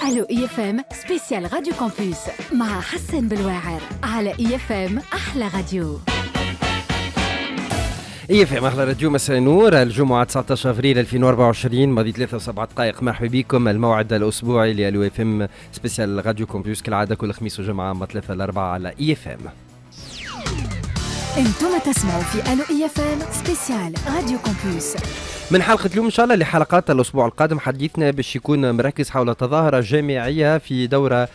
الو اي اف ام سبيسيال راديو كامبوس مع حسن بالواعر على اي اف ام احلى راديو. اي في احلى راديو مساء النور. الجمعه 19 افريل 2024 ماضي 3 و7 دقائق. مرحبا بكم. الموعد الاسبوعي لالو اف ام سبيسيال راديو كامبوس كالعاده كل خميس وجمعه من 3 ل 4 على اي اف ام. انتم تسمعوا في الو اي اف ام سبيسيال راديو كامبوس. من حلقة اليوم إن شاء الله لحلقات الأسبوع القادم حديثنا باش يكون مركز حول تظاهرة جامعية في دورة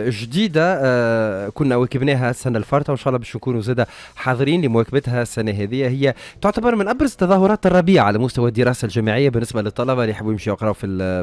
جديدة كنا واكبناها السنة الفارطة وإن شاء الله باش نكونوا زادة حاضرين لمواكبتها السنة هذه. هي تعتبر من أبرز تظاهرات الربيع على مستوى الدراسة الجامعية بالنسبة للطلبة اللي يحبوا يمشوا يقراوا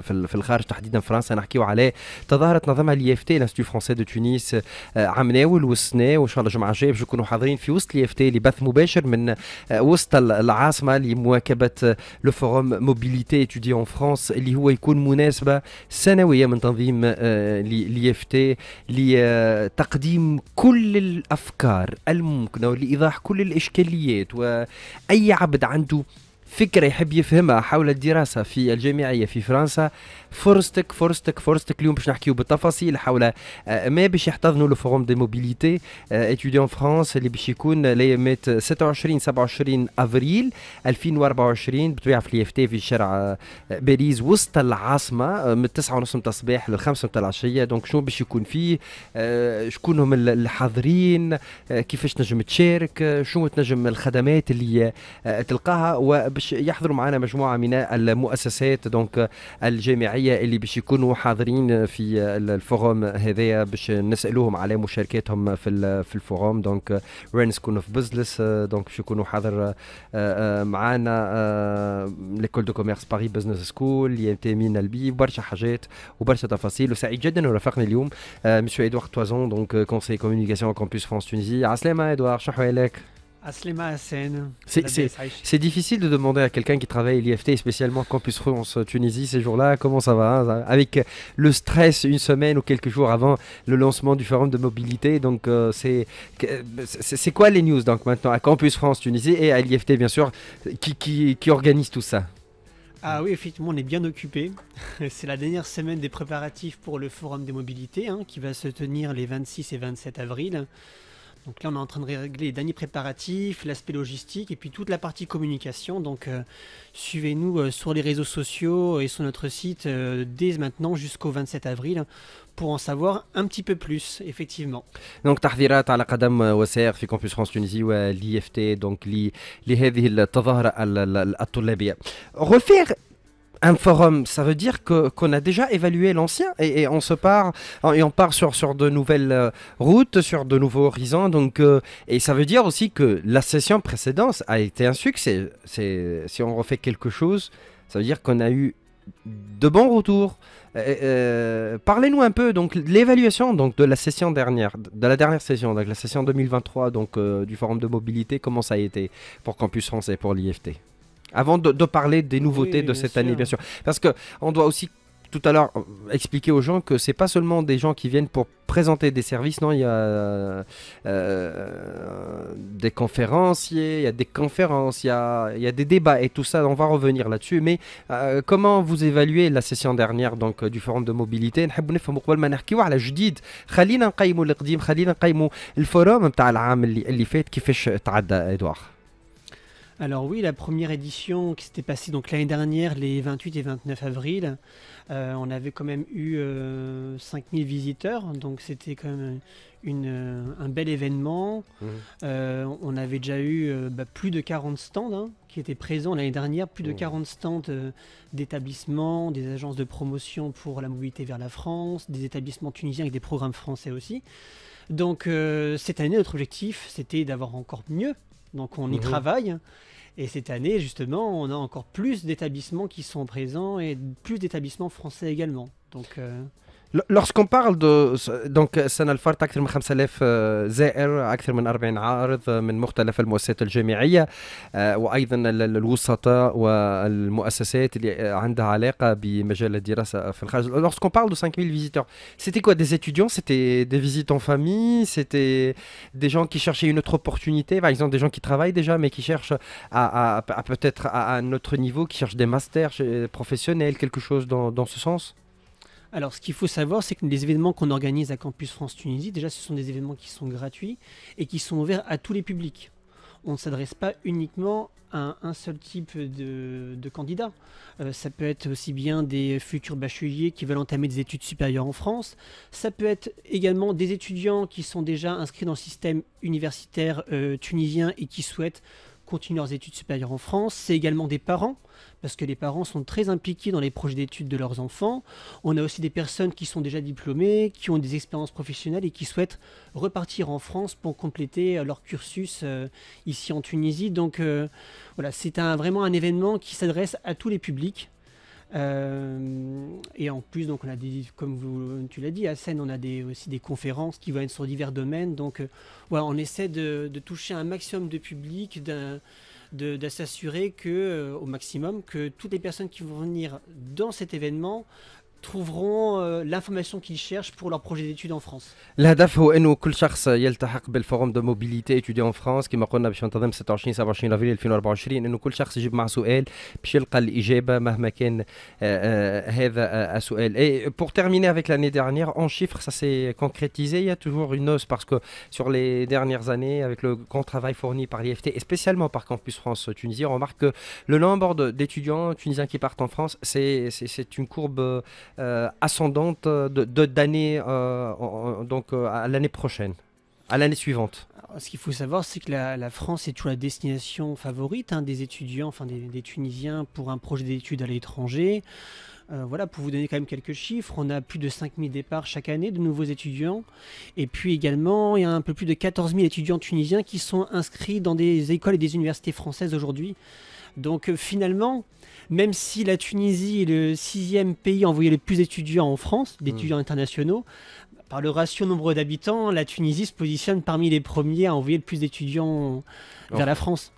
في الخارج تحديدا فرنسا. نحكيوا عليه تظاهرة نظمها الIFT الانستيتو فرونسي دو تونس عام ناول والسنة وإن شاء الله الجمعة الجاية باش نكونوا حاضرين في وسط الIFT لبث مباشر من وسط العاصمة لمواكبة لو فوروم موبيليتي étudiant en France اللي هو يكون مناسبة سنوية من تنظيم الIFT لتقديم كل الأفكار الممكنة ولإيضاح كل الإشكاليات وأي عبد عنده فكرة يحب يفهمها حول الدراسة في الجامعية في فرنسا. فرصتك اليوم باش نحكيو بالتفاصيل حول ما باش يحتضنوا لو فوروم دي موبيليتي étudiant فرانس اللي باش يكون ليامات 26 27 افريل 2024 بطبيعة في الIFT في شارع باريس وسط العاصمة من 9:30 متاع الصباح لل5 متاع العشية. دونك شنو باش يكون فيه، شكون هم الحاضرين، كيفاش تنجم تشارك، شنو تنجم الخدمات اللي تلقاها، وباش يحضروا معنا مجموعة من المؤسسات دونك الجامعية اللي باش يكونوا حاضرين في الفوروم هذايا باش نسألوهم على مشاركاتهم في الفوروم. دونك رين سكول اوف بزنس دونك باش يكونوا حاضر معانا ليكول دو كوميرس باري بزنس سكول ينتمين البي وبرشا حاجات وبرشا تفاصيل. وسعيد جدا ورافقني اليوم مسيو ادوار توازون دونك كونسي كوميونيكاسيون كامبوس فرانس تونيزي. عسلامة ادوار، شنو حوالك؟ C'est difficile de demander à quelqu'un qui travaille à l'IFT, spécialement Campus France Tunisie, ces jours-là, comment ça va hein, avec le stress une semaine ou quelques jours avant le lancement du forum de mobilité. Donc c'est quoi les news donc maintenant à Campus France Tunisie et à l'IFT bien sûr qui organise tout ça? Ah oui, effectivement, on est bien occupé. C'est la dernière semaine des préparatifs pour le forum des mobilités hein, qui va se tenir les 26 et 27 avril. Donc là, on est en train de régler les derniers préparatifs, l'aspect logistique et puis toute la partie communication. Donc suivez-nous sur les réseaux sociaux et sur notre site dès maintenant jusqu'au 27 avril pour en savoir un petit peu plus, effectivement. Donc تحضيرات على قدم وسائر في كامبوس فرانس تونيزي والIFT donc لهذه التظاهرة الطلابية. Refaire un forum, ça veut dire qu'on a déjà évalué l'ancien et on part sur de nouvelles routes, sur de nouveaux horizons. Donc, et ça veut dire aussi que la session précédente a été un succès. Si on refait quelque chose, ça veut dire qu'on a eu de bons retours. Parlez-nous un peu donc l'évaluation donc de la session dernière, de la dernière session, donc la session 2023 donc du forum de mobilité. Comment ça a été pour Campus France et pour l'IFT? Avant de parler des nouveautés de cette année, bien sûr. Parce qu'on doit aussi tout à l'heure expliquer aux gens que c'est pas seulement des gens qui viennent pour présenter des services, non, il y a des conférenciers, il y a des conférences, il y a des débats et tout ça, on va revenir là-dessus. Mais comment vous évaluez la session dernière donc du forum de mobilité? نحب نفهموا قبل ما نحكيوا على جديد، خلينا نقيموا القديم، خلينا نقيموا الفوروم نتاع العام اللي فات كيفاش تعدى ادوار. Alors oui, la première édition qui s'était passée donc l'année dernière, les 28 et 29 avril, on avait quand même eu 5000 visiteurs, donc c'était quand même un bel événement. On avait déjà eu plus de 40 stands hein, qui étaient présents l'année dernière, plus de 40 stands d'établissements, des agences de promotion pour la mobilité vers la France, des établissements tunisiens avec des programmes français aussi. Donc cette année, notre objectif, c'était d'avoir encore mieux. Donc on y travaille. Et cette année, justement, on a encore plus d'établissements qui sont présents et plus d'établissements français également. Donc, Lorsqu'on parle de donc السنة الفارطة أكثر من 5000 زائر، أكثر من 40 عارض من مختلف المؤسسات الجامعية وأيضا الوسطاء والمؤسسات اللي عندها علاقة بمجال الدراسة في الخارج. Lorsqu'on parle de 5000 visiteurs, c'était quoi, des étudiants, c'était des visites en famille, c'était des gens qui cherchaient une autre opportunité, par exemple des gens qui travaillent déjà mais qui cherchent à peut-être à un autre niveau, qui cherchent des masters professionnels, quelque chose dans ce sens? Alors, ce qu'il faut savoir, c'est que les événements qu'on organise à Campus France Tunisie, déjà, ce sont des événements qui sont gratuits et qui sont ouverts à tous les publics. On ne s'adresse pas uniquement à un seul type de candidat. Ça peut être aussi bien des futurs bacheliers qui veulent entamer des études supérieures en France. Ça peut être également des étudiants qui sont déjà inscrits dans le système universitaire tunisien et qui souhaitent continuent leurs études supérieures en France. C'est également des parents, parce que les parents sont très impliqués dans les projets d'études de leurs enfants. On a aussi des personnes qui sont déjà diplômées, qui ont des expériences professionnelles et qui souhaitent repartir en France pour compléter leur cursus ici en Tunisie. Donc voilà, c'est vraiment un événement qui s'adresse à tous les publics. Et en plus, donc on a comme tu l'as dit, Hassan, on a aussi des conférences qui vont être sur divers domaines. Donc voilà, on essaie de toucher un maximum de public, de s'assurer que, au maximum, que toutes les personnes qui vont venir dans cet événement trouveront l'information qu'ils cherchent pour leur projet d'études en France. الهدف هو انه كل شخص يلتحق بالفورم دو موبيليتي ايتودي اون فرانس كما قلنا باش ينتظم 26 27 افريل 2024 انه كل شخص يجيب مع سؤال باش يلقى الاجابه مهما كان هذا السؤال. Et pour terminer avec l'année dernière, en chiffres, ça s'est concrétisé. Il y a toujours une hausse parce que sur les dernières années, avec le grand travail fourni par l'IFT et spécialement par Campus France Tunisie, on remarque que le nombre d'étudiants tunisiens qui partent en France, c'est une courbe ascendante d'année donc à l'année prochaine, à l'année suivante. Alors, ce qu'il faut savoir, c'est que la France est toujours la destination favorite des étudiants, enfin des Tunisiens pour un projet d'études à l'étranger. Voilà, pour vous donner quand même quelques chiffres, on a plus de 5000 départs chaque année de nouveaux étudiants. Et puis également, il y a un peu plus de 14 000 étudiants tunisiens qui sont inscrits dans des écoles et des universités françaises aujourd'hui. Donc finalement, même si la Tunisie est le 6e pays à envoyer le plus d'étudiants en France, d'étudiants internationaux, par le ratio nombre d'habitants, la Tunisie se positionne parmi les premiers à envoyer le plus d'étudiants vers la France.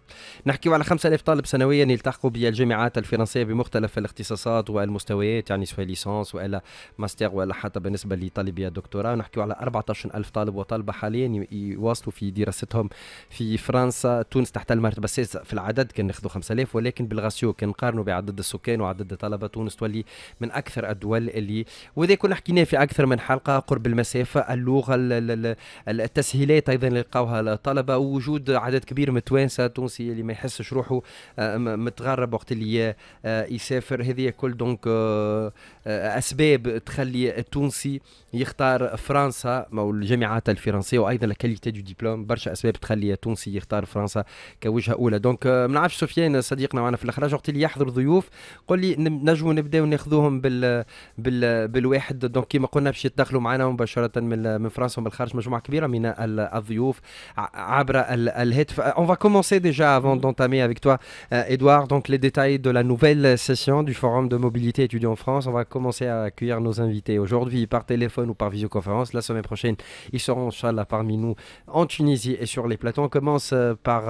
نحكيو على 5000 طالب سنويا يلتحقوا بالجامعات الفرنسيه بمختلف الاختصاصات والمستويات، يعني سواء ليسانس ولا ماستر ولا حتى بالنسبه لطالبي الدكتوراه. نحكيو على 14000 طالب وطالبه حاليا يواصلوا في دراستهم في فرنسا. تونس تحت المرتبه السادسه في العدد، كان ناخذوا 5000، ولكن بالغاسيو كان نقارنوا بعدد السكان وعدد الطلبه، تونس تولي من اكثر الدول اللي، وذا كنا حكيناه في اكثر من حلقه، قرب المسافه، اللغه، التسهيلات ايضا اللي لقاوها الطلبه، ووجود عدد كبير من التوانسه التونسي اللي ما يحسش روحه متغرب وقت اللي يسافر. هذه كل دونك اسباب تخلي التونسي يختار فرنسا او الجامعات الفرنسيه، وايضا الكاليتي دو ديبلوم. برشا اسباب تخلي التونسي يختار فرنسا كوجهه اولى. دونك ما نعرفش سفيان صديقنا معنا في الاخراج وقت اللي يحضر ضيوف قول لي نجموا نبداو ناخذوهم بالواحد. دونك كيما قلنا باش يتدخلوا معنا مباشره من فرنسا ومن الخارج مجموعه كبيره من الضيوف عبر الهاتف. On va commencer déjà avant d'entamer avec toi Edouard donc les détails de la nouvelle session du forum de mobilité étudiants en France. On va commencer à accueillir nos invités aujourd'hui par téléphone ou par visioconférence. La semaine prochaine, ils seront inchallah parmi nous en Tunisie et sur les plateaux. On commence par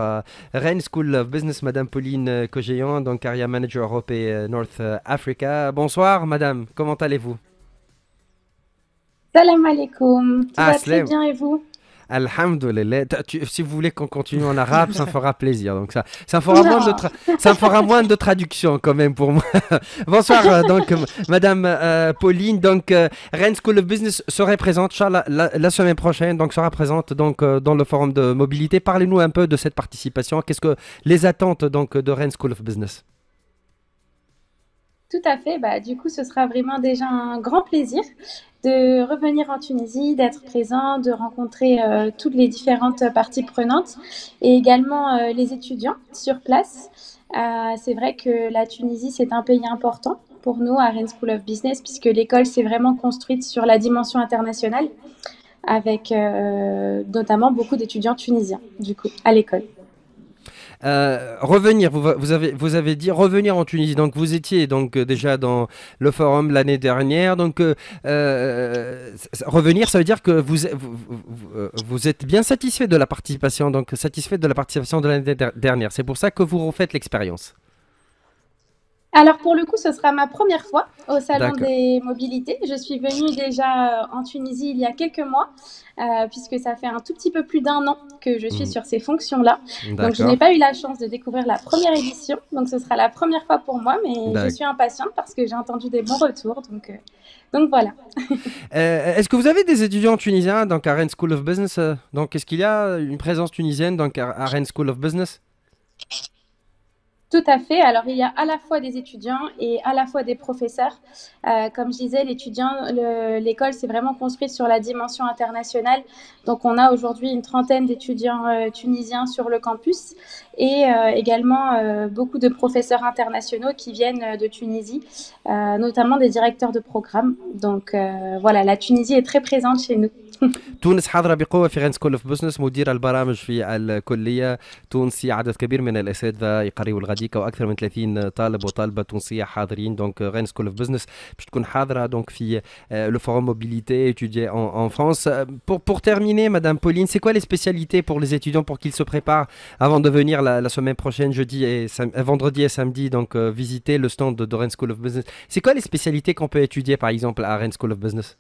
Rennes School of Business, Madame Pauline Cogéan, donc Area Manager Europe et North Africa. Bonsoir Madame, comment allez-vous? Salam alaikum, tout va très bien et vous? Alhamdoulilah. Si vous voulez qu'on continue en arabe, ça me fera plaisir. Donc ça me fera moins de traduction quand même pour moi. Bonsoir donc Madame Pauline. Donc Rennes School of Business serait présente la semaine prochaine. Donc sera présente donc dans le forum de mobilité. Parlez-nous un peu de cette participation. Qu'est-ce que les attentes donc de Rennes School of Business? Tout à fait. Du coup, ce sera vraiment déjà un grand plaisir de revenir en Tunisie, d'être présent, de rencontrer toutes les différentes parties prenantes et également les étudiants sur place. C'est vrai que la Tunisie, c'est un pays important pour nous à Rennes School of Business puisque l'école s'est vraiment construite sur la dimension internationale avec notamment beaucoup d'étudiants tunisiens du coup à l'école. Revenir, vous avez dit revenir en Tunisie. Donc vous étiez donc déjà dans le forum l'année dernière. Donc revenir, ça veut dire que vous êtes bien satisfait de la participation. Donc satisfait de la participation de l'année dernière. C'est pour ça que vous refaites l'expérience. Alors pour le coup, ce sera ma première fois au Salon D'accord, des mobilités. Je suis venue déjà en Tunisie il y a quelques mois, puisque ça fait un tout petit peu plus d'un an que je suis mm, sur ces fonctions-là. Donc je n'ai d'accord, pas eu la chance de découvrir la première édition, donc ce sera la première fois pour moi, mais je d'accord. suis impatiente parce que j'ai entendu des bons retours. Donc voilà. Est-ce que vous avez des étudiants tunisiens donc à Rennes School of Business donc est-ce qu'il y a une présence tunisienne donc à Rennes School of Business? Tout à fait. Alors, il y a à la fois des étudiants et à la fois des professeurs. Comme je disais, l'école s'est vraiment construite sur la dimension internationale. Donc, on a aujourd'hui une trentaine d'étudiants tunisiens sur le campus et également beaucoup de professeurs internationaux qui viennent de Tunisie, notamment des directeurs de programme. Donc, voilà, la Tunisie est très présente chez nous. تونس حاضرة بقوة في غين سكول اوف بزنس، مدير البرامج في الكلية تونسي، عدد كبير من الأساتذة يقريوا الغديكة وأكثر من 30 طالب وطالبة تونسية حاضرين. دونك غين سكول اوف بزنس باش تكون حاضرة دونك في le forum mobilité étudié en France. Pour terminer, Madame Pauline, c'est quoi les spécialités pour les étudiants pour qu'ils se préparent avant de venir la semaine prochaine, vendredi et samedi, donc visiter le stand de Rennes School of Business? C'est quoi les spécialités qu'on peut étudier par exemple à Rennes School of Business?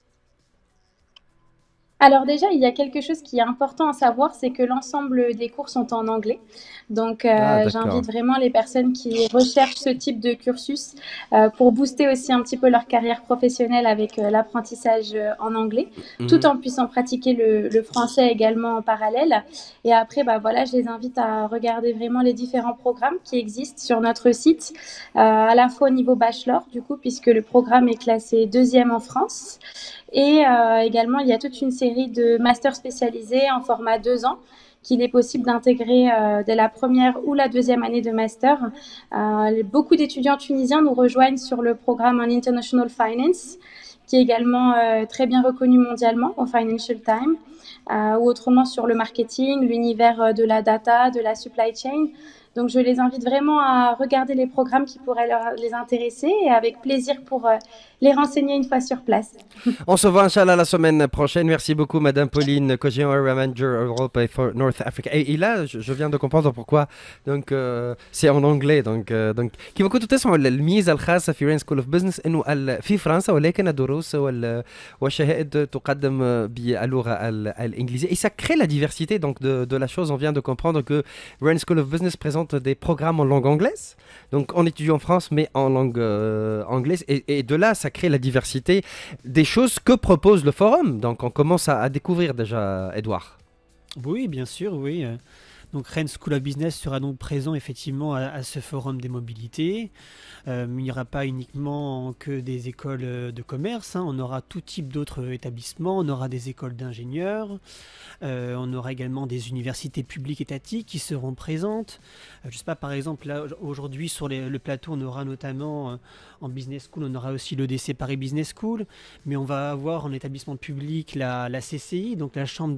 Alors déjà, il y a quelque chose qui est important à savoir, c'est que l'ensemble des cours sont en anglais. Donc Ah, d'accord. j'invite vraiment les personnes qui recherchent ce type de cursus pour booster aussi un petit peu leur carrière professionnelle avec l'apprentissage en anglais, tout Mhm. en puissant pratiquer le français également en parallèle. Et après, bah, voilà, je les invite à regarder vraiment les différents programmes qui existent sur notre site, à la fois au niveau bachelor, du coup, puisque le programme est classé deuxième en France. Et également, il y a toute une série de masters spécialisés en format 2 ans qu'il est possible d'intégrer dès la première ou la deuxième année de master. Beaucoup d'étudiants tunisiens nous rejoignent sur le programme en International Finance, qui est également très bien reconnu mondialement au Financial Times, ou autrement sur le marketing, l'univers de la data, de la supply chain. Donc je les invite vraiment à regarder les programmes qui pourraient les intéresser et avec plaisir pour les renseigner une fois sur place. On se voit, Inch'Allah, la semaine prochaine. Merci beaucoup, Madame Pauline Cogian, Area Manager Europe et for North Africa. Et là, je viens de comprendre pourquoi. Donc, c'est en anglais. Donc كما كنتوا تسمعوا الميزة الخاصة في رين سكول اوف بزنس انه في فرنسا، ولكن الدروس والشهائد تقدم باللغة الإنجليزية. Et ça crée la diversité donc de la chose. On vient de comprendre que Rain School of Business présente des programmes en langue anglaise. Donc, on étudie en France, mais en langue anglaise. Et de là, ça crée la diversité des choses que propose le forum. Donc on commence à découvrir déjà, Edouard. Oui, bien sûr, oui. Donc Rennes School of Business sera donc présent effectivement à ce forum des mobilités. Il n'y aura pas uniquement que des écoles de commerce, hein. On aura tout type d'autres établissements, on aura des écoles d'ingénieurs, on aura également des universités publiques étatiques qui seront présentes. Je ne sais pas, par exemple, là aujourd'hui sur le plateau, on aura notamment en business school, on aura aussi l'EDC Paris Business School, mais on va avoir en établissement public la CCI, donc la chambre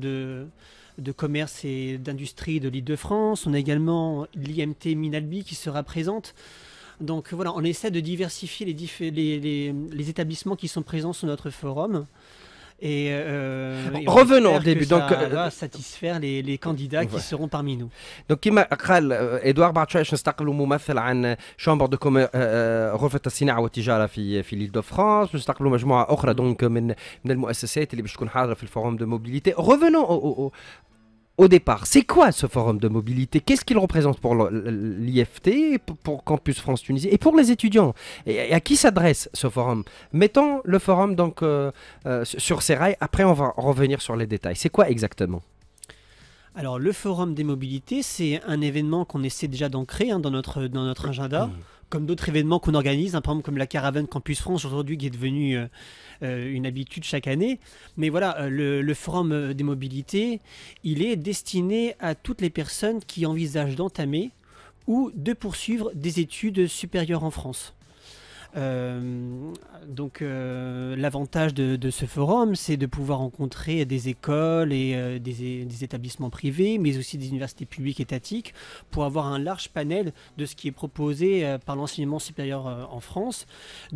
de commerce et d'industrie de l'Île-de-France. On a également l'IMT Minalbi qui sera présente. Donc voilà, on essaie de diversifier les établissements qui sont présents sur notre forum. Et revenons au début. Donc, va satisfaire les candidats qui seront parmi nous. Donc, كما قال إدوار بعد شوي نستقبل ممثل عن شامبر دو غرفة الصناعة والتجارة في ليل دو فرانس، نستقبل مجموعة أخرى دونك من المؤسسات اللي باش تكون حاضرة في الفوروم دو موبيليتي. Revenons au départ, c'est quoi ce forum de mobilité? Qu'est-ce qu'il représente pour l'IFT, pour Campus France Tunisie et pour les étudiants? Et à qui s'adresse ce forum? Mettons le forum donc sur ses rails, après on va revenir sur les détails. C'est quoi exactement? Alors le forum des mobilités, c'est un événement qu'on essaie déjà d'ancrer dans notre agenda. Comme d'autres événements qu'on organise, par exemple comme la caravane Campus France aujourd'hui qui est devenue une habitude chaque année. Mais voilà, le forum des mobilités, il est destiné à toutes les personnes qui envisagent d'entamer ou de poursuivre des études supérieures en France. Donc l'avantage de ce forum, c'est de pouvoir rencontrer des écoles et des établissements privés, mais aussi des universités publiques étatiques, pour avoir un large panel de ce qui est proposé par l'enseignement supérieur en France,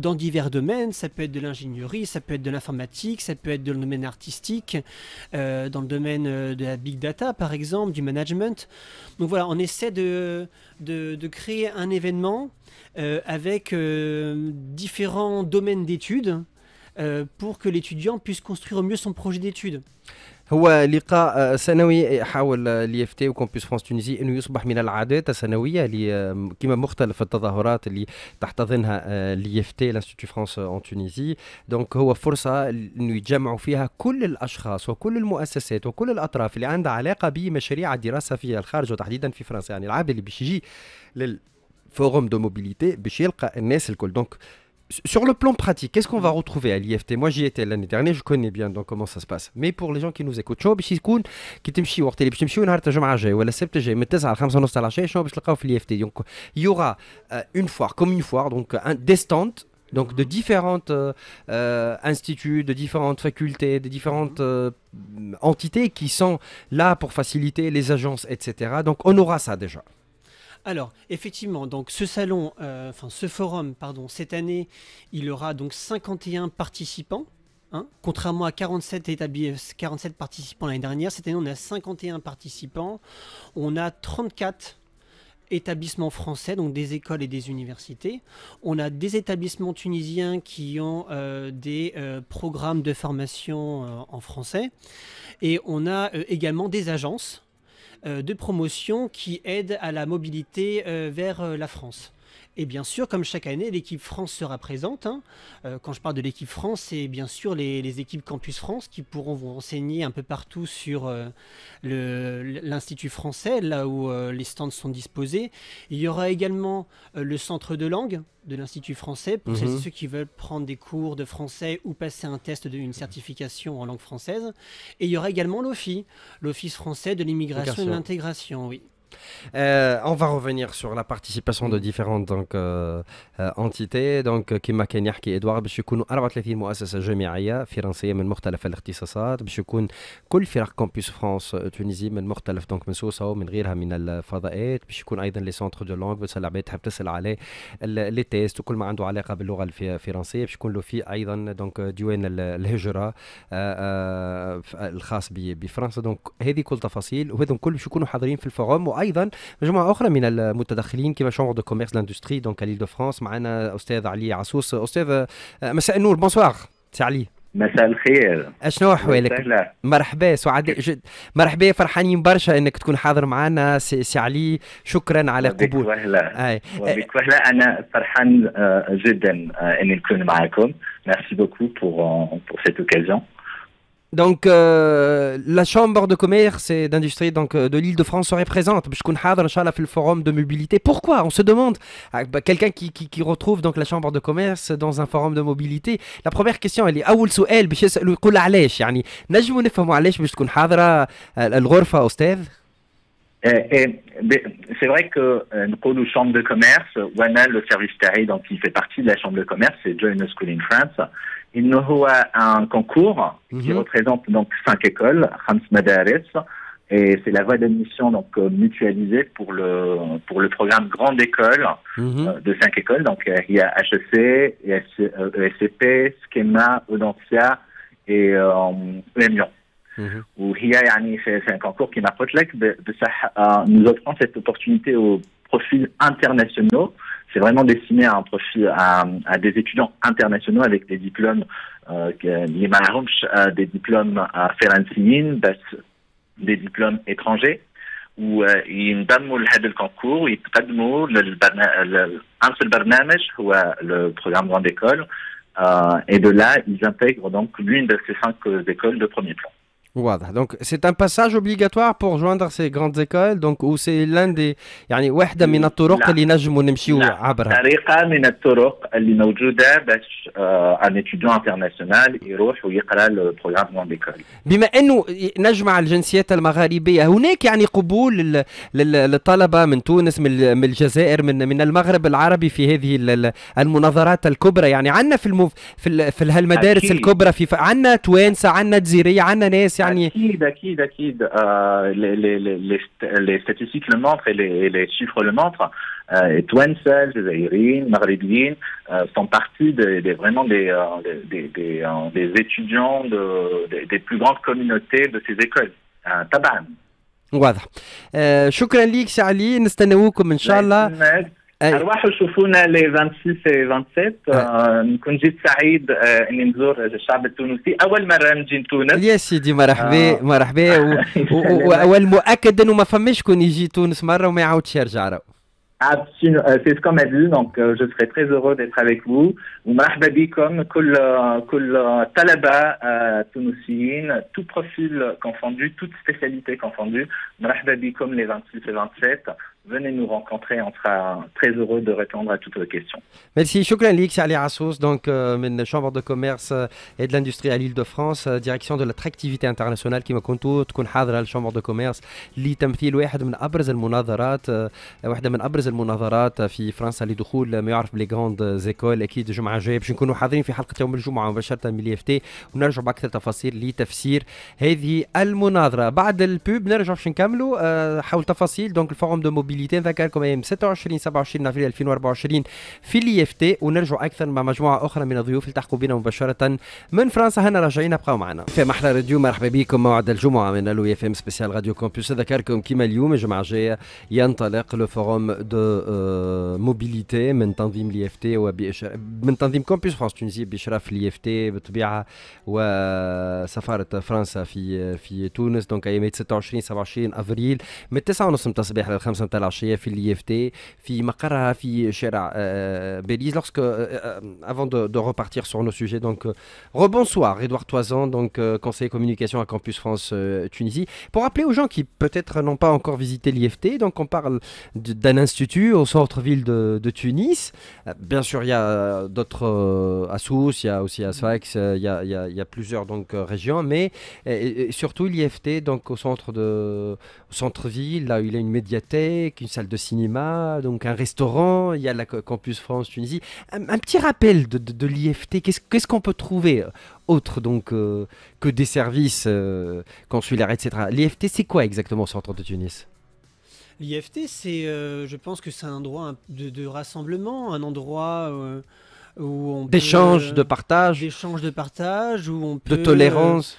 dans divers domaines. Ça peut être de l'ingénierie, ça peut être de l'informatique, ça peut être dans le domaine artistique, dans le domaine de la big data par exemple, du management. Donc voilà, on essaie de créer un événement avec différents domaines d'études pour que l'étudiant puisse construire au mieux son projet d'études. هو لقاء سنوي يحاول اليفتي وكامبوس فرانس تونيزي انه يصبح من العادات السنويه كما مختلف التظاهرات اللي تحتضنها اليفتي لانستيتو فرانس اون تونيزي. دونك هو فرصه انه يتجمعوا فيها كل الاشخاص وكل المؤسسات وكل الاطراف اللي عندها علاقه بمشاريع الدراسه في الخارج وتحديدا في فرنسا. يعني العام اللي باش يجي للفوروم دو موبيليتي باش يلقى الناس الكل. دونك sur le plan pratique, qu'est-ce qu'on va retrouver à l'IFT? Moi j'y étais l'année dernière, je connais bien donc comment ça se passe. Mais pour les gens qui nous écoutent, شنو باش يكون كي تمشي وقت اللي باش تمشيو نهار الجمعة الجاي ولا السبت الجاي من 9 ل 5 ونص تاع العشية شنو باش تلقاو في l'IFT? Donc il y aura une foire comme une foire, donc des stands donc de différentes instituts, de différentes facultés, de différentes entités qui sont là pour faciliter les agences, etc. Donc on aura ça déjà. Alors, effectivement, donc ce forum, cette année, il aura donc 51 participants, hein, contrairement à 47 participants l'année dernière. Cette année, on a 51 participants. On a 34 établissements français, donc des écoles et des universités. On a des établissements tunisiens qui ont des programmes de formation en français. Et on a également des agences de promotion qui aident à la mobilité vers la France. Et bien sûr, comme chaque année, l'équipe France sera présente. Hein. Quand je parle de l'équipe France, c'est bien sûr les équipes Campus France qui pourront vous renseigner un peu partout sur l'Institut français, là où les stands sont disposés. Il y aura également le centre de langue de l'Institut français pour celles et ceux qui veulent prendre des cours de français ou passer un test d'une certification en langue française. Et il y aura également l'OFI, l'Office français de l'immigration et de l'intégration, oui. On va revenir sur la participation de différentes entités. Donc كما كان يحكي إدوارد باش يكونوا 34 مؤسسة جامعية فرنسية من مختلف الاختصاصات. باش يكون كل فرق كامبوس فرانس تونيزي من مختلف دونك من سوسة ومن غيرها من الفضاءات. باش يكون أيضا لي سونتر دو لونغ بس العباد تحب تسأل عليه لي تيست وكل ما عنده علاقة باللغة الفرنسية. باش يكون له في أيضا دونك ديوان الهجرة الخاص بفرنسا. دونك هذه كل تفاصيل وهذم كل باش يكونوا حاضرين في الفوروم. وايضا مجموعه اخرى من المتدخلين كما شامبر دو كوميرس لاندستري دونك ليل دو فرانس. معنا استاذ علي عسوس. استاذ مساء النور. بونسوار سي علي. مساء الخير. اشنو احوالك؟ مرحبا سعداء مرحبا فرحانين برشا انك تكون حاضر معنا سي علي. شكرا على قبول. وبك وهلا انا فرحان جدا اني نكون معكم. Merci beaucoup pour cette occasion. Donc la chambre de commerce et d'industrie donc de l'Île-de-France serait présente. باش تكون حاضر ان شاء الله في الفوروم de mobilité. Pourquoi? On se demande. Quelqu'un qui retrouve donc la chambre de commerce dans un forum de mobilité. La première question elle est اول سؤال باش يسالوا يقول علاش. يعني نجموا نفهموا علاش باش تكون حاضره الغرفه استاذ؟ C'est vrai que nous chambre de commerce, Wana, le service TARI, donc qui fait partie de la chambre de commerce, c'est Join a School in France. Il nous a un concours qui représente donc 5 écoles, Khams Madaris, et c'est la voie d'admission donc mutualisée pour le programme Grande École de 5 écoles. Donc il y a HEC, ESCP, Schema, Audencia et EM-Lyon. C'est un concours qui nous offrant cette opportunité aux profils internationaux. C'est vraiment destiné à un profil à des étudiants internationaux avec des diplômes des diplômes فرنسيين بس des diplômes étrangers وينضموا لهذا الكونكور ويتقدموا un seul برنامج هو le programme Grande École et de là ils intègrent donc l'une de ces 5 écoles de premier plan. واضح. Donc c'est un passage obligatoire pour joindre ces grandes écoles donc où c'est l'un des يعني واحدة من الطرق اللي نجموا نمشيو عبرها. طريقة من الطرق اللي موجودة باش ان étudiant international يروح ويقرأ البروغرام Grande École. بما انه نجمع الجنسيات المغاربية هناك يعني قبول للطلبة من تونس من الجزائر من المغرب العربي في هذه المناظرات الكبرى. يعني عندنا في هالمدارس الكبرى في عندنا توانسة عندنا جزيرية عندنا ناس يعني أكيد les statistiques le montrent et les chiffres le montrent. Touansel, Jazaïriens, Maghrébiens font partie vraiment des étudiants des plus grandes communautés de ces écoles. طبعا. واضح. شكرا ليك سي علي نستناوكم ان شاء الله. أرواحوا شوفونا لي 26 و 27 نكون جيت سعيد اني نزور الشعب التونسي اول مره نجي لتونس. يا سيدي مرحبا مرحبا والمؤكد انه ما فماش كون يجي تونس مره وما يعاودش يرجع راه. Absolument, c'est ce qu'on m'a dit, donc je serai très heureux d'être avec vous. ومرحبا بكم كل طلبة تونسيين, tout profil confondu, toute spécialité confondue. مرحبا بكم les 26 et 27. Venez nous rencontrer, on sera très heureux de répondre à toutes vos questions. Merci, شكرا ليك سي علي عسوس donc من Chambre de commerce et de l'industrie à l'Île-de-France, direction de l'attractivité internationale كما كنتوا تكون حاضره الشامبر دو كوميرس لتمثيل واحد من ابرز المناظرات, واحده من ابرز المناظرات في فرنسا لدخول ما يعرف بلي غراند زيكول. اكيد الجمعه الجايه باش نكونوا حاضرين في حلقه يوم الجمعه مباشره من الIFT ونرجع باكثر تفاصيل لتفسير هذه المناظره. بعد البوب نرجع باش نكملوا حول تفاصيل دونك الفورم دو موبيليتي. نذكركم ايام 26 27 افريل 2024 في الIFT, ونرجع اكثر مع مجموعه اخرى من الضيوف التحقوا بنا مباشره من فرنسا. هنا راجعين ابقوا معنا في محلى راديو. مرحبا بكم موعد الجمعه من الIFM سبيسيال راديو كامبوس. نذكركم كما اليوم الجمعه الجايه ينطلق لو فوروم دو موبيليتي من تنظيم الIFT من تنظيم كامبوس فرانس تونسي باشراف الIFT بالطبيعه وسفاره فرنسا في تونس. دونك ايام 26 27 افريل من 9:30 متاع الصباح ل 5 متاع العشيه في الIFT في مقرها في شارع بيليز. lorsque avant de repartir sur nos sujets, donc rebonsoir Edouard Toisan, donc conseiller communication à Campus France Tunisie. Pour rappeler aux gens qui peut-être n'ont pas encore visité l'IFT, donc on parle d'un institut au centre-ville de Tunis. Bien sûr, il y a d'autres à Sousse, il y a aussi à Sfax, il y a plusieurs donc régions, mais et surtout l'IFT donc au centre-ville, là où il y a une médiathèque, une salle de cinéma, donc un restaurant, il y a la Campus France Tunisie. Un petit rappel de l'IFT, qu'est-ce qu'on peut trouver autre donc que des services consulaires, etc. L'IFT, c'est quoi exactement au centre de Tunis? L'IFT, c'est, je pense que c'est un endroit de rassemblement, un endroit où on d'échange, de partage, où on peut, de tolérance.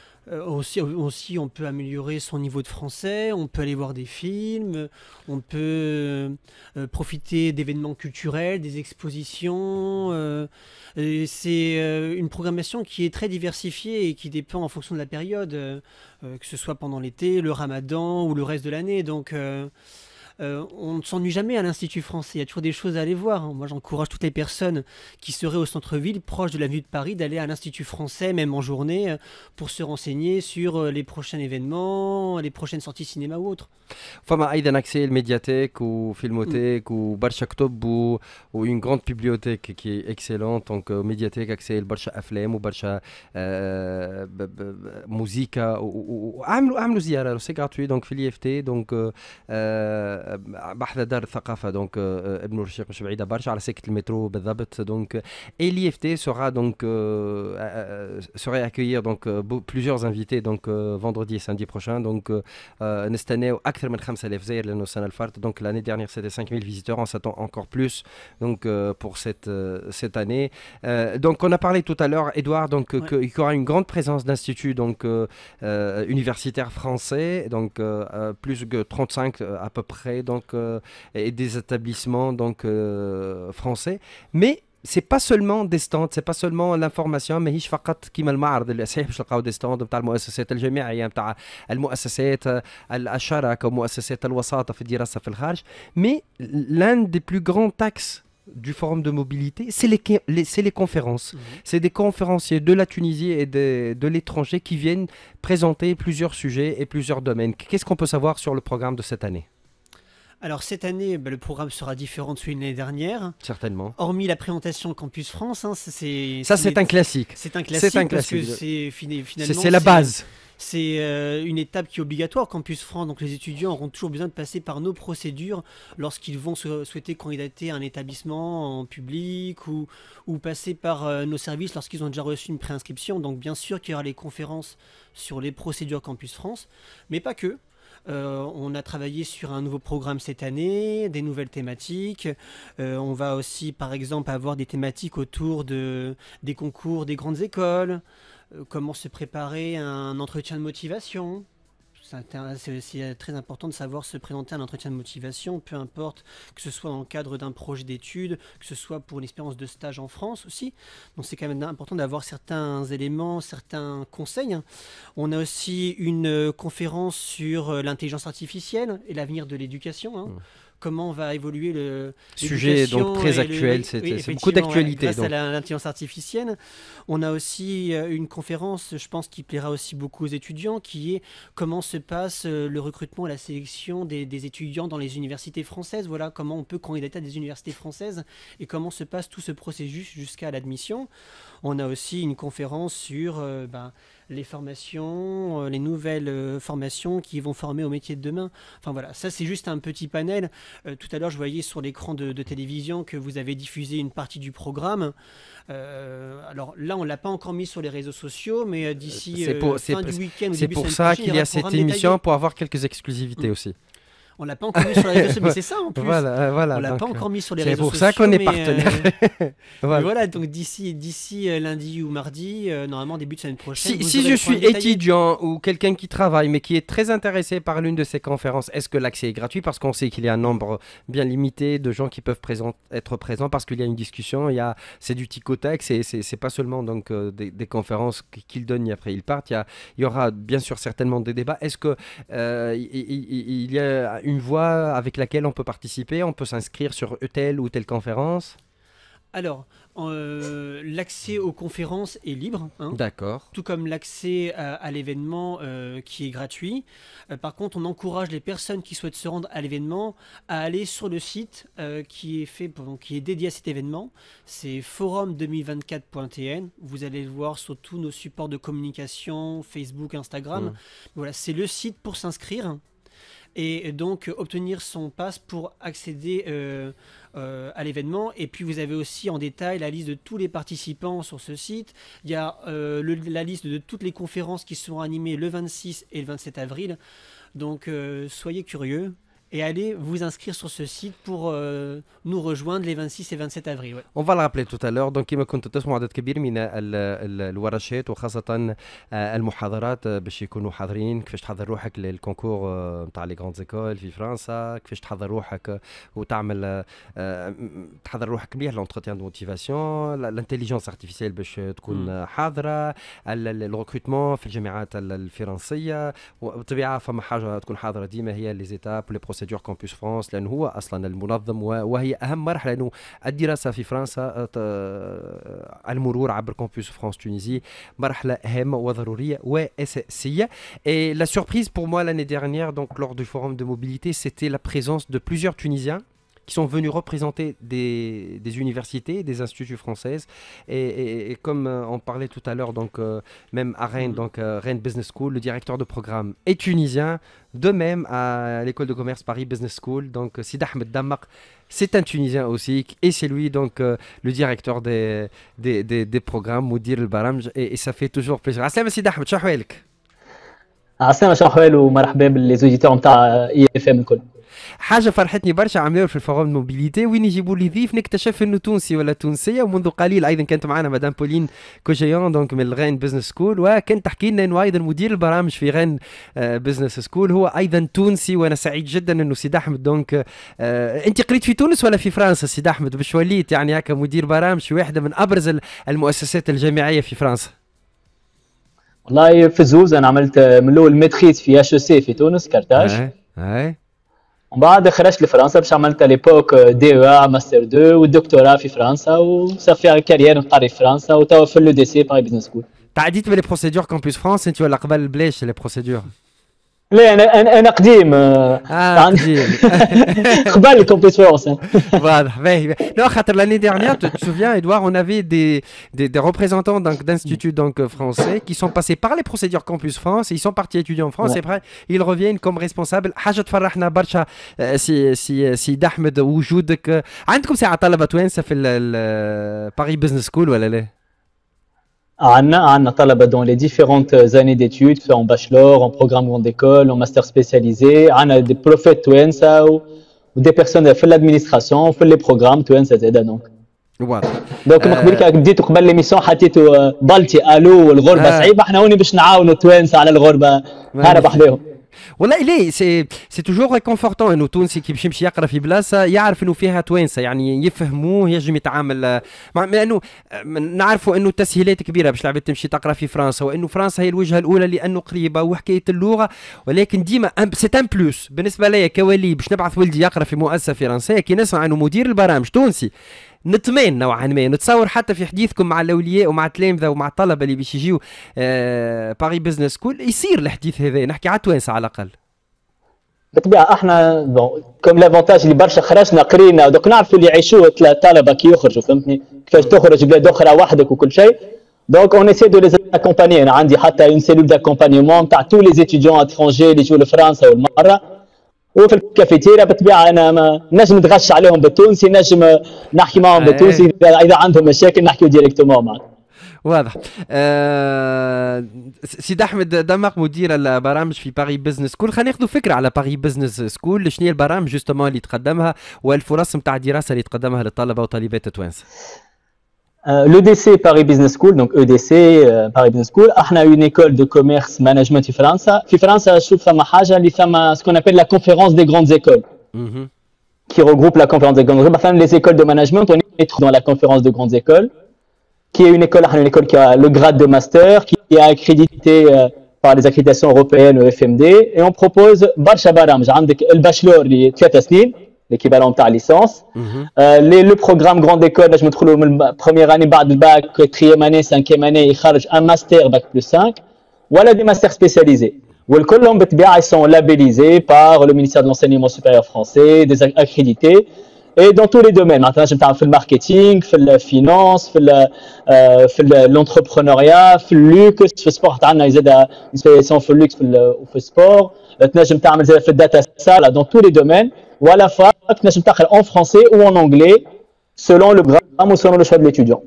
Aussi, on peut améliorer son niveau de français, on peut aller voir des films, on peut profiter d'événements culturels, des expositions. C'est une programmation qui est très diversifiée et qui dépend en fonction de la période, que ce soit pendant l'été, le ramadan ou le reste de l'année. Donc, on ne s'ennuie jamais à l'Institut français, il y a toujours des choses à aller voir. Moi j'encourage toutes les personnes qui seraient au centre-ville, proche de l'avenue de Paris, d'aller à l'Institut français, même en journée, pour se renseigner sur les prochains événements, les prochaines sorties cinéma ou autres. فما ايضا accès الميدياثèque ou filmothèque ou برشا كتب ou une grande bibliothèque qui est excellente. Donc médiathèque accès لبرشا افلام وبرشا موسيقى وعملوا زياره سي gratuit donc في الIFT. donc بحث دار الثقافه donc ابن رشيق مش بعيده برشا على سكه المترو بالضبط. donc et l'IFT sera donc serait accueillir donc plusieurs invités donc vendredi et samedi prochain. donc نستناو اكثر من 5000 زائر لانه السنه الفارطه. donc l'année dernière c'était 5000 visiteurs, on s'attend encore plus donc pour cette année. donc on a parlé tout à l'heure Edouard donc qu'il y aura une grande présence d'instituts donc universitaires français, donc plus que 35 à peu près, donc et des établissements donc français. Mais c'est pas seulement des stands, c'est pas seulement l'information, ماهيش فقط كيما المعرض اللي صحيح باش نلقاو دي ستاند نتاع المؤسسات الجامعيه نتاع المؤسسات الشراكه ومؤسسات الوساطه في الدراسه في الخارج. mais l'un des plus grands axes du forum de mobilité, c'est les conférences. C'est des conférenciers de la Tunisie et de l'étranger qui viennent présenter plusieurs sujets et plusieurs domaines. Qu'est-ce qu'on peut savoir sur le programme de cette année? Alors cette année, le programme sera différent de celui de l'année dernière. Certainement. Hormis la présentation Campus France, c'est un classique. C'est un classique parce que finalement c'est la base. C'est une étape qui est obligatoire, Campus France. Donc les étudiants auront toujours besoin de passer par nos procédures lorsqu'ils vont souhaiter candidater à un établissement en public ou passer par nos services lorsqu'ils ont déjà reçu une préinscription. Donc bien sûr qu'il y aura les conférences sur les procédures Campus France, mais pas que. On a travaillé sur un nouveau programme cette année, des nouvelles thématiques. On va aussi, par exemple, avoir des thématiques autour des concours des grandes écoles. Comment se préparer à un entretien de motivation. C'est aussi très important de savoir se présenter à un entretien de motivation, peu importe que ce soit dans le cadre d'un projet d'études, que ce soit pour une expérience de stage en France aussi. Donc c'est quand même important d'avoir certains éléments, certains conseils. On a aussi une conférence sur l'intelligence artificielle et l'avenir de l'éducation. Comment va évoluer le sujet donc très actuel, c'est beaucoup d'actualité grâce à l'intelligence artificielle. On a aussi une conférence, je pense, qui plaira aussi beaucoup aux étudiants, qui est comment se passe le recrutement et la sélection des étudiants dans les universités françaises. Voilà, comment on peut candidater à des universités françaises et comment se passe tout ce processus jusqu'à l'admission. On a aussi une conférence sur les formations, les nouvelles formations qui vont former au métier de demain. Enfin voilà, ça c'est juste un petit panel. Tout à l'heure, je voyais sur l'écran de télévision que vous avez diffusé une partie du programme. Alors là, on ne l'a pas encore mis sur les réseaux sociaux, mais d'ici fin du week-end ou début c'est pour semaine ça prochaine, qu'il y a cette émission pour avoir quelques exclusivités aussi. On l'a pas encore mis sur les réseaux sociaux, mais c'est ça en plus. Voilà, on l'a pas encore mis sur les réseaux sociaux. C'est pour ça qu'on est partenaire. Voilà, donc d'ici lundi ou mardi, normalement début de semaine prochaine. Si je suis étudiant ou quelqu'un qui travaille mais qui est très intéressé par l'une de ces conférences, est-ce que l'accès est gratuit? Parce qu'on sait qu'il y a un nombre bien limité de gens qui peuvent être présents parce qu'il y a une discussion, c'est du tic au tac, c'est pas seulement donc des conférences qu'ils donnent et après ils partent. Il y aura bien sûr certainement des débats. Est-ce que il y a une voie avec laquelle on peut participer, on peut s'inscrire sur telle ou telle conférence? Alors, l'accès aux conférences est libre. D'accord. Tout comme l'accès à l'événement qui est gratuit. Par contre, on encourage les personnes qui souhaitent se rendre à l'événement à aller sur le site qui est dédié à cet événement. C'est forum2024.tn. Vous allez le voir sur tous nos supports de communication, Facebook, Instagram. Voilà, c'est le site pour s'inscrire. Et donc obtenir son pass pour accéder à l'événement. Et puis vous avez aussi en détail la liste de tous les participants sur ce site. Il y a la liste de toutes les conférences qui seront animées le 26 et le 27 avril. Donc soyez curieux et allez vous inscrire sur ce site pour nous rejoindre les 26 et 27 avril. Ouais. On va le rappeler tout à l'heure. Donc كما كنت تسمعوا عدد كبير من الورشات وخاصة المحاضرات باش يكونوا حاضرين كيفاش تحضر روحك للكونكور نتاع لي غراند زيكول في فرنسا، كيفاش تحضر روحك وتعمل تحضر روحك مليح لونتروتيان دو موتيفاسيون، الانتيليجنس ارتيفيسيال باش تكون حاضرة، الريكروتمون في الجامعات الفرنسية، وبالطبيعة فما حاجة تكون حاضرة ديما هي لي زيتاب لي بروسيدور كامبوس فرانس، لأنه هو أصلا المنظم وهي أهم مرحلة لأنه الدراسة في فرنسا المرور عبر كامبوس فرانس تونيزي مرحلة هامة وضرورية وأساسية. Et la surprise pour moi l'année dernière, donc lors du forum de mobilité, c'était la présence de plusieurs Tunisiens qui sont venus représenter des universités, des instituts françaises. Et comme on parlait tout à l'heure, donc même à Rennes, donc Rennes Business School, le directeur de programme est tunisien. De même à l'école de commerce Paris Business School, donc Sid Ahmed Dammaq, c'est un Tunisien aussi, et c'est lui donc le directeur des programmes, Moudir el-Baramj, et ça fait toujours plaisir. Assalam Sid Ahmed, شحوالك؟ عسلامة شحوال ومرحبا بالزوجيتور نتاع اي اف ام الكل. حاجه فرحتني برشا عملوا في الفوروم موبيليتي وين يجيبوا لي ضيف نكتشف انه تونسي ولا تونسيه، ومنذ قليل ايضا كانت معنا مدام بولين كوجيون دونك من الغين بزنس سكول، وكانت تحكي لنا انه ايضا مدير البرامج في غين بزنس سكول هو ايضا تونسي. وانا سعيد جدا انه سيد احمد دونك انت قريت في تونس ولا في فرنسا سيد احمد باش وليت يعني هكا مدير برامج في واحده من ابرز المؤسسات الجامعيه في فرنسا؟ والله في زوز انا عملت من الاول ميتريز في اتش سي في تونس كارتاج، ومن بعد خرجت لفرنسا باش عملت ليبوك دي او ماستر 2 والدكتوراه في فرنسا، وصافي كارير نقري في فرنسا وتوا في لو دي سي باغي بزنس سكول. تعديت من لي بروسيدور كامبوس فرانس انت ولا قبل بلاش لي بروسيدور؟ لا انا قديم قديم قبل كامبوس فرانس. واضح باهي. Non, خاطر l'année dernière, tu te souviens Edouard, on avait des représentants d'instituts donc français qui sont passés par les procédures Campus France, ils sont partis étudier en France et après ils reviennent comme responsables. حاجة تفرحنا برشا سي أحمد وجودك. عندكم ساعة طلبة توانسة في Paris Business School ولا لا؟ عندنا طلبة dans les différentes années d'études, que ce soit en bachelor, en programme grande école, en master spécialisé. عندنا des profs توانسة و des personnes في l'administration, في les programmes توانسة زادا donc. واضح. دونك من قبل كي بديتوا قبل ليميسيون حطيتوا بالتي الو والغربة صعيبة، احنا هوني باش نعاونوا توانسة على الغربة هرب عليهم. والله ليه سي توجور ريكونفورتون انه تونسي كي يمشي يقرا في بلاصه يعرف انه فيها توانسه يعني يفهموه ينجم يتعامل لانه نعرفوا انه تسهيلات كبيره باش العباد تمشي تقرا في فرنسا وانه فرنسا هي الوجهه الاولى لانه قريبه وحكايه اللغه ولكن ديما سي ان بلوس بالنسبه لي كولي باش نبعث ولدي يقرا في مؤسسه فرنسيه كي نسمع انه مدير البرامج تونسي نطمئن نوعا ما نتصور حتى في حديثكم مع الاولياء ومع التلامذه ومع الطلبه اللي باش يجيو باري بزنس سكول يصير الحديث هذا نحكي على توانسه على الاقل بالطبيعه احنا كوم لافونتاج اللي برشا خرجنا قرينا دوك نعرفوا اللي يعيشوه الطلبه كي يخرجوا فهمتني كيفاش تخرج بلاد اخرى وحدك وكل شيء دونك اون اسي دو لي اكومباني انا عندي حتى اون سيلول داكومبانيمون تاع تو لي اتيديون اترونجي اللي يجوا لفرنسا والمره وفي الكافيتيريا بالطبيعه انا نجم نتغش عليهم بالتونسي نجم نحكي معهم بالتونسي اذا عندهم مشاكل نحكيو ديريكتومون معاهم واضح. سيد احمد دمق مدير البرامج في باري بزنس سكول خلينا ناخذوا فكره على باري بزنس سكول شنو هي البرامج جوستومون اللي تقدمها والفرص نتاع الدراسه اللي تقدمها للطلبه وطالبات التوانسه. l'EDC Paris Business School donc EDC Paris Business School احنا une école de commerce management في فرنسا. في فرنسا شوف ثم حاجه اللي ثم ce qu'on appelle la conférence des grandes écoles qui regroupe la conférence des grandes écoles. Enfin les écoles de management on est dans la conférence de grandes écoles qui est une école qui a le grade de master qui est accrédité par les accréditations européennes au FMD et on propose برشا برامج عندك الباشلور اللي 3 سنين l'équivalent تاع licence. Le programme grande école, je me trouve la première année بعد الباك, quatrième année, cinquième année, يخرج un master bac plus 5 ولا des masters spécialisés. والكلهم بالطبيعة ils sont labellisés par le ministère de l'enseignement supérieur français, des accrédités et dans tous les domaines. معناتها نجم تعمل في الماركتينغ, في الفينانس, في l'entrepreneuriat, في اللوكس, في السبورت عندنا يزيد spécialisation في اللوكس وفي السبور. تنجم تعمل زي في الداتا سال dans tous les domaines. ولا فاك تنجم تاخذ en français ou en anglais selon le programme ou selon le choix de l'étudiant.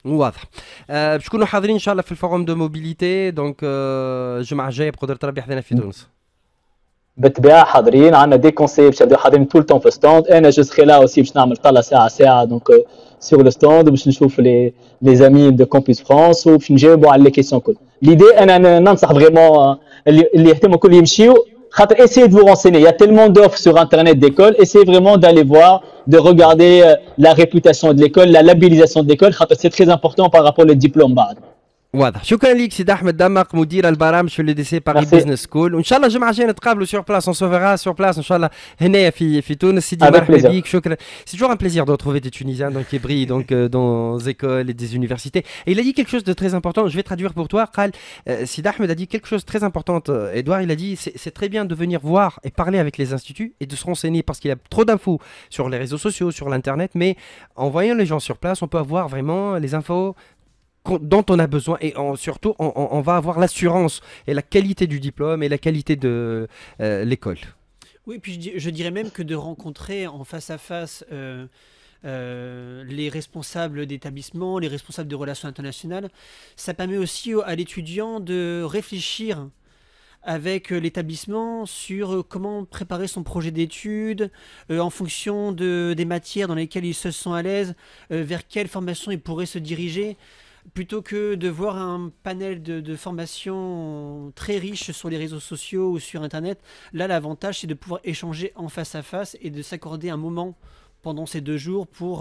واضح. باش نكونوا حاضرين ان شاء الله في الفورم دو موبيليتي دونك الجمعه الجايه بقدره ربي حدنا في تونس. بالطبيعه حاضرين عندنا دي كونسي باش نبداو حاضرين طول التون في ستاند. انا جو سخي لا اوسي باش نعمل طلة ساعه دونك سور لو ستاند باش نشوف لي زامي دو كومبوس فرانس وباش نجاوبوا على لي كيسيون كل. ليدي انا ننصح فريمون اللي يهتموا كل يمشيوا. Essayez de vous renseigner. Il y a tellement d'offres sur Internet d'école. Essayez vraiment d'aller voir, de regarder la réputation de l'école, la labellisation de l'école. C'est très important par rapport au diplôme. واضح. شكرا لك سيد احمد دمق مدير البرامج في لي دي سي باري بزنس سكول وان شاء الله الجمعه الجايه نتقابلوا سور بلاس اون سوفيرا سور بلاس ان شاء الله هنايا في تونس. سيدي مرحبا بك شكرا. C'est toujours un plaisir de retrouver des Tunisiens donc qui brillent donc dans des écoles et des universités. Et il a dit quelque chose de très important, je vais traduire pour toi. قال سيد احمد a dit quelque chose de très important. Edouard il a dit c'est très bien de venir voir et parler avec les instituts et de se renseigner parce qu'il y a trop d'infos sur les réseaux sociaux, sur l'internet, mais en voyant les gens sur place, on peut avoir vraiment les infos dont on a besoin et surtout on va avoir l'assurance et la qualité du diplôme et la qualité de l'école. Oui, puis je dirais même que de rencontrer en face à face les responsables d'établissement, les responsables de relations internationales, ça permet aussi à l'étudiant de réfléchir avec l'établissement sur comment préparer son projet d'études en fonction des matières dans lesquelles il se sent à l'aise, vers quelle formation il pourrait se diriger. Plutôt que de voir un panel de formations très riche sur les réseaux sociaux ou sur Internet, là l'avantage c'est de pouvoir échanger en face à face et de s'accorder un moment pendant ces 2 jours pour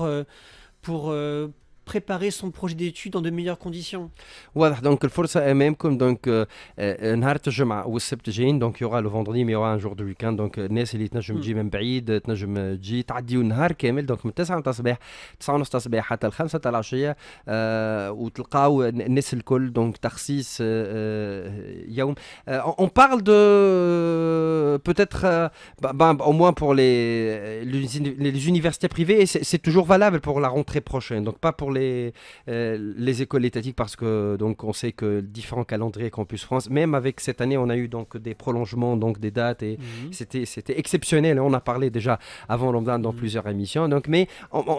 préparer son projet d'études dans de meilleures conditions. واضح. دونك الفرصه امامكم دونك نهار الجمعه والسبت جايين دونك يوغا لو فوندردي مي يوغا ان جور دو ويكاند دونك الناس اللي تنجم تجي من بعيد تنجم تجي تعديوا النهار كامل دونك من 9 تاع الصباح 9 ونص تاع الصباح حتى 5 تاع العشيه وتلقاو الناس الكل دونك تخصيص يوم. On parle de peut-être au moins pour les universités privées et c'est toujours valable pour la rentrée prochaine donc pas pour les écoles étatiques parce que donc on sait que différents calendriers Campus France, même avec cette année on a eu donc des prolongements donc des dates et c'était exceptionnel. On a parlé déjà avant Ramadan dans plusieurs émissions donc mais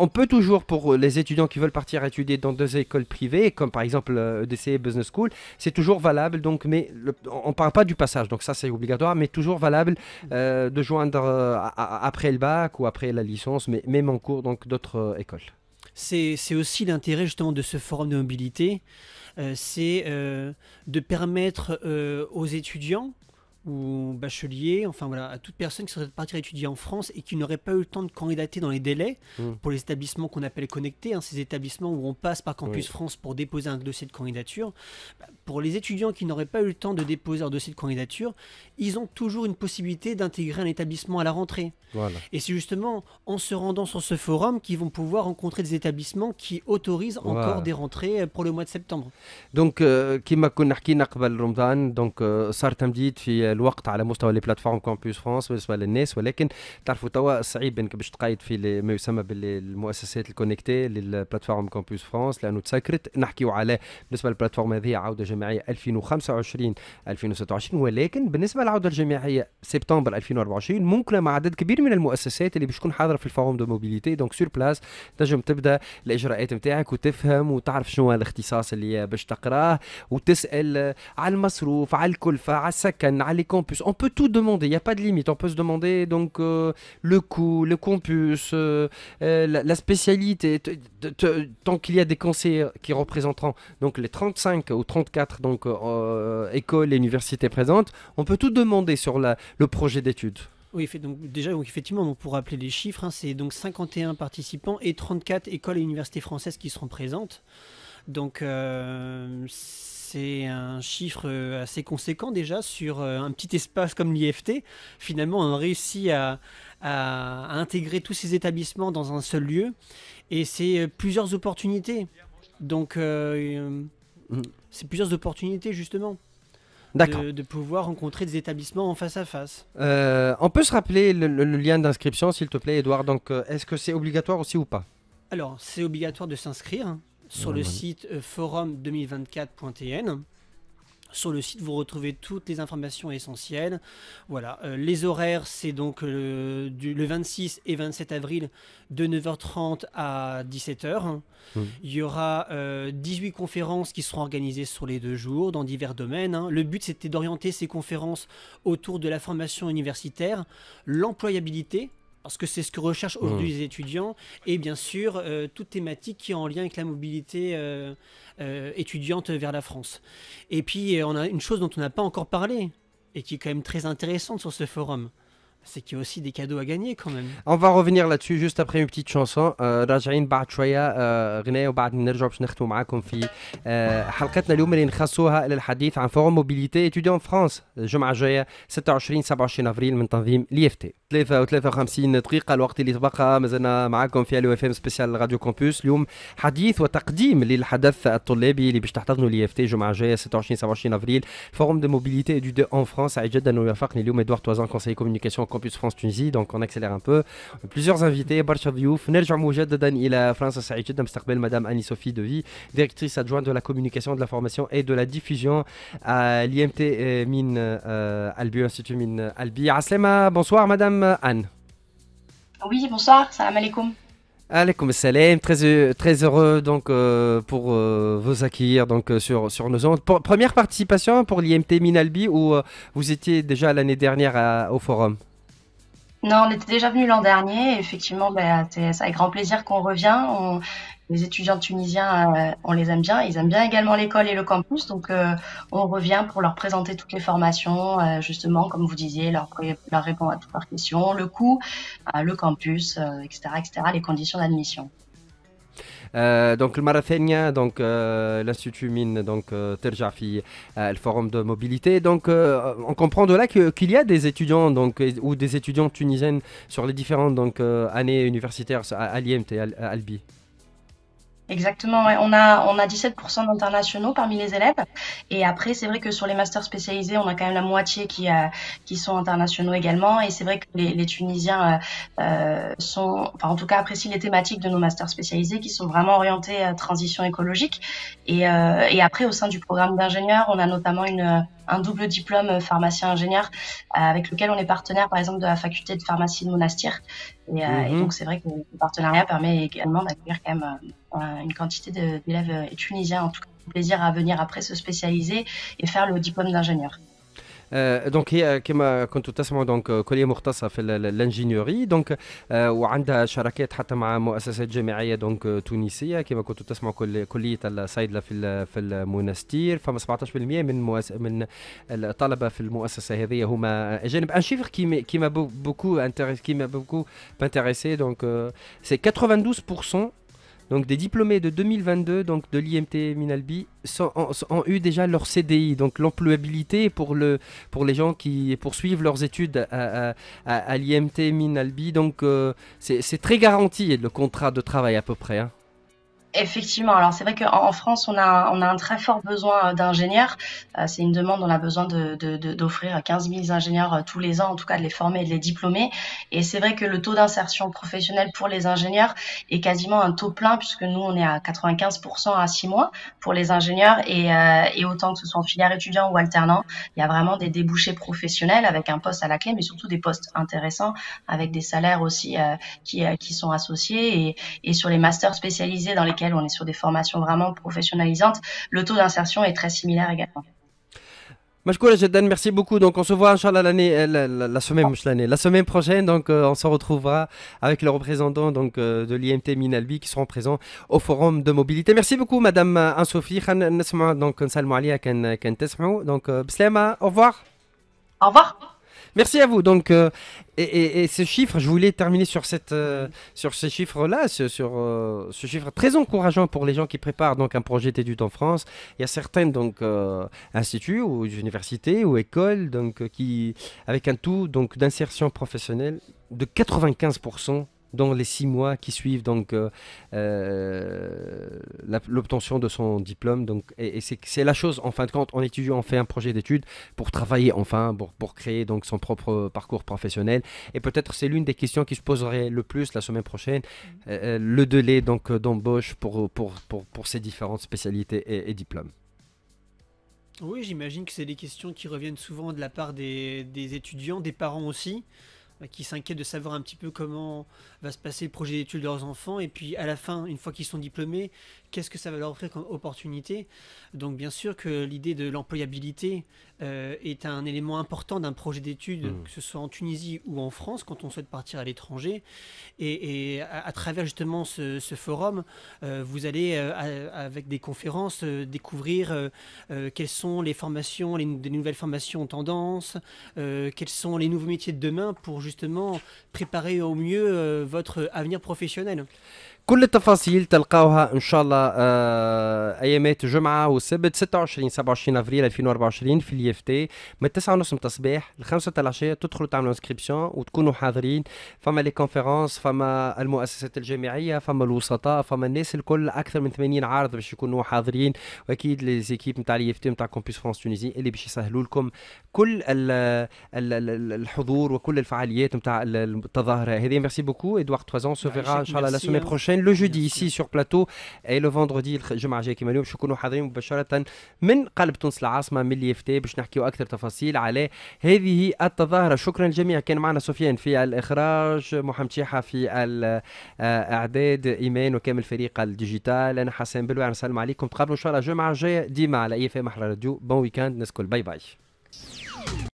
on peut toujours pour les étudiants qui veulent partir étudier dans 2 écoles privées comme par exemple EDC Business School c'est toujours valable donc mais on parle pas du passage donc ça c'est obligatoire mais toujours valable de joindre après le bac ou après la licence mais même en cours donc d'autres écoles. C'est aussi l'intérêt justement de ce forum de mobilité, c'est de permettre aux étudiants ou bacheliers, enfin voilà, à toute personne qui serait partir étudier en France et qui n'aurait pas eu le temps de candidater dans les délais pour les établissements qu'on appelle connectés, ces établissements où on passe par Campus France pour déposer un dossier de candidature. Pour les étudiants qui n'auraient pas eu le temps de déposer leur dossier de candidature, ils ont toujours une possibilité d'intégrer un établissement à la rentrée. Voilà. Et c'est justement en se rendant sur ce forum qu'ils vont pouvoir rencontrer des établissements qui autorisent encore des rentrées pour le mois de septembre. Donc, كما كنا حكينا قبل رمضان دونك صار تمديد في الوقت على مستوى لي بلاتفورم كامبوس فرانس بالنسبه للناس، ولكن تعرفوا توا صعيب انك باش تقيد في ما يسمى بالمؤسسات الكونيكتي للبلاتفورم كامبوس فرانس لانه تسكرت. نحكيو على بالنسبه للبلاتفورم هذه عوده جماعيه 2025 2026، ولكن بالنسبه للعوده الجماعيه سبتمبر 2024 ممكن مع عدد كبير من المؤسسات اللي باش تكون حاضره في الفورم دو موبيليتي. دونك سور بلاس تنجم تبدا الاجراءات نتاعك وتفهم وتعرف شنو هو الاختصاص اللي باش تقراه وتسال على المصروف، على الكلفه، على السكن، على لي كامبوس. On peut tout demander, il y a pas de limite. On peut se demander donc le coût, le campus, la spécialité. Tant qu'il y a des conseillers qui représenteront donc les 35 ou 34 donc écoles et universités présentes, on peut tout demander sur le projet d'études. Oui, donc déjà, effectivement, pour rappeler les chiffres, c'est donc 51 participants et 34 écoles et universités françaises qui seront présentes. Donc, c'est un chiffre assez conséquent déjà sur un petit espace comme l'IFT. Finalement, on a réussi à intégrer tous ces établissements dans un seul lieu. Et c'est plusieurs opportunités. Donc, c'est plusieurs opportunités, justement. De pouvoir rencontrer des établissements en face à face. On peut se rappeler le lien d'inscription, s'il te plaît, Edouard. Donc, est-ce que c'est obligatoire aussi ou pas? Alors, c'est obligatoire de s'inscrire sur le site forum2024.tn. Sur le site, vous retrouvez toutes les informations essentielles. Voilà, les horaires, c'est donc le 26 et 27 avril de 9h30 à 17h. Il y aura 18 conférences qui seront organisées sur les 2 jours dans divers domaines. Le but, c'était d'orienter ces conférences autour de la formation universitaire, l'employabilité, parce que c'est ce que recherchent aujourd'hui les étudiants, et bien sûr, toute thématique qui est en lien avec la mobilité étudiante vers la France. Et puis, on a une chose dont on n'a pas encore parlé, et qui est quand même très intéressante sur ce forum, c'est qu'il y a aussi des cadeaux à gagner quand même. On va revenir là-dessus juste après une petite chanson. راجعين بعد شوية غناء وبعد نرجع باش نختموا معاكم في حلقتنا اليوم اللي نخصوها للحديث عن فورم موبيليتي étudiants en France الجمعة الجاية 26 27 أفريل من تنظيم اليفتي. 3:53 دقيقة الوقت اللي تبقى مازلنا معاكم في اليو اف ام سبيسيال راديو كامبوس. اليوم حديث وتقديم للحدث الطلابي اللي باش تحتضنوا اليفتي الجمعة الجاية 26 27 أفريل فورم دو موبيليتي étudiants en France. سعيد جدا انه يوافقني اليوم إدوار توازان conseiller communication Campus France Tunisie. Donc on accélère un peu. Plusieurs invités, برشا ضيوف. نرجع مجددا إلى فرنسا. سعيد جدا باستقبال مدام أني صوفي دوفي, directrice adjointe de la communication, de la formation et de la diffusion à l'IMT Mine Albi, Institut Mine Albi. Aslema, bonsoir madame Anne. Oui, bonsoir, salam alaikum. Alaikum salam, très heureux donc pour vous accueillir donc sur nos ondes. Première participation pour l'IMT Mine Albi ou vous étiez déjà l'année dernière au forum? Non, on était déjà venu l'an dernier. Effectivement, c'est avec grand plaisir qu'on revient. Les étudiants tunisiens, on les aime bien. Ils aiment bien également l'école et le campus. Donc, on revient pour leur présenter toutes les formations, justement, comme vous disiez, leur répondre à toutes leurs questions, le coût, le campus, etc., les conditions d'admission. Donc المرة الثانية donc l'Institut Mine donc ترجع في le forum de mobilité. Donc on comprend de là qu'il y a des étudiants donc ou des étudiants tunisiennes sur les différentes donc années universitaires à l'IMT à Albi. Exactement, ouais. On a 17% d'internationaux parmi les élèves. Et après, c'est vrai que sur les masters spécialisés, on a quand même la moitié qui sont internationaux également. Et c'est vrai que les Tunisiens en tout cas, apprécient les thématiques de nos masters spécialisés qui sont vraiment orientés à transition écologique. Et après, au sein du programme d'ingénieur, on a notamment un double diplôme pharmacien-ingénieur avec lequel on est partenaire, par exemple, de la faculté de pharmacie de Monastir. Et donc, c'est vrai que le partenariat permet également d'accueillir quand même une quantité d'élèves tunisiens, en tout cas, plaisir à venir après se spécialiser et faire le diplôme d'ingénieur. دونك هي كما كنتوا تسمعوا دونك كليه مختصه في الانجينيوري دونك وعندها شراكات حتى مع مؤسسات جامعيه دونك تونسيه كما كنتوا تسمعوا كليه الصيدله في المنستير فما 17% من الطلبه في المؤسسه هذه هما اجانب ان شيفر كيما بوكو بانتيريسي دونك سي 92% donc des diplômés de 2022 donc de l'IMT Minalbi ont eu déjà leur CDI, donc l'employabilité pour les gens qui poursuivent leurs études à l'IMT Minalbi, donc c'est très garanti le contrat de travail à peu près. Hein. Effectivement, alors c'est vrai qu'en France, on a un très fort besoin d'ingénieurs. C'est une demande, on a besoin d'offrir 15 000 ingénieurs tous les ans, en tout cas de les former et de les diplômer. Et c'est vrai que le taux d'insertion professionnelle pour les ingénieurs est quasiment un taux plein, puisque nous, on est à 95% à 6 mois pour les ingénieurs. Et autant que ce soit en filière étudiant ou alternant, il y a vraiment des débouchés professionnels avec un poste à la clé, mais surtout des postes intéressants avec des salaires aussi qui sont associés. Et sur les masters spécialisés dans lesquels on est sur des formations vraiment professionnalisantes, le taux d'insertion est très similaire également. Mashkoura Jaddan, merci beaucoup. Donc on se voit Inch'Allah la semaine prochaine. Donc on se retrouvera avec les représentants donc de l'IMT Minalbi qui seront présents au forum de mobilité. Merci beaucoup Madame Anne-Sophie. Donc donc Bislama, au revoir. Au revoir. Merci à vous. Donc, et ce chiffre, je voulais terminer sur ce chiffre-là, sur ce chiffre très encourageant pour les gens qui préparent donc un projet d'études en France. Il y a certaines donc instituts ou universités ou écoles donc qui avec un taux donc d'insertion professionnelle de 95%. Dans les 6 mois qui suivent donc l'obtention de son diplôme. Donc, et c'est la chose, en fin de compte, en étudiant, on fait un projet d'études pour travailler enfin, pour créer donc son propre parcours professionnel. Et peut-être c'est l'une des questions qui se poserait le plus la semaine prochaine, le délai donc d'embauche pour ces différentes spécialités et diplômes. Oui, j'imagine que c'est des questions qui reviennent souvent de la part des étudiants, des parents aussi, qui s'inquiètent de savoir un petit peu comment va se passer le projet d'études de leurs enfants, et puis à la fin, une fois qu'ils sont diplômés, qu'est-ce que ça va leur offrir comme opportunité. Donc bien sûr que l'idée de l'employabilité est un élément important d'un projet d'études, que ce soit en Tunisie ou en France, quand on souhaite partir à l'étranger. Et à travers justement ce forum, vous allez, avec des conférences, découvrir quelles sont les formations, des nouvelles formations en tendance, quels sont les nouveaux métiers de demain pour justement préparer au mieux votre avenir professionnel. كل التفاصيل تلقاوها ان شاء الله ايامات الجمعه والسبت 26 27 افريل 2024 في اليفتي من 9:30 الصباح ل 5 العشيه. تدخلوا تعملوا انسكريبسيون وتكونوا حاضرين. فما لي كونفيرونس، فما المؤسسات الجامعيه، فما الوسطاء، فما الناس الكل، اكثر من 80 عارض باش يكونوا حاضرين، واكيد لي زيكيب نتاع اليفتي نتاع كومبوس فرانس تونيزي اللي باش يسهلوا لكم كل الحضور وكل الفعاليات نتاع التظاهره هذه. ميرسي بوكو Edouard Toison. Se verra ان شاء الله la semaine prochaine le jeudi ici sur plateau et le vendredi الجمعه الجايه كما اليوم باش نكونوا حاضرين مباشره من قلب تونس العاصمه من اليفتي باش نحكيوا اكثر تفاصيل على هذه التظاهره. شكرا للجميع. كان معنا سفيان في الاخراج، محمد شيحه في الاعداد، ايمان وكامل فريق الديجيتال، انا حسن بلوع. نسلم عليكم، تقابلوا ان شاء الله الجمعه الجايه ديما على اي اف ام احلى راديو. بون ويكاند ناس الكل، باي باي.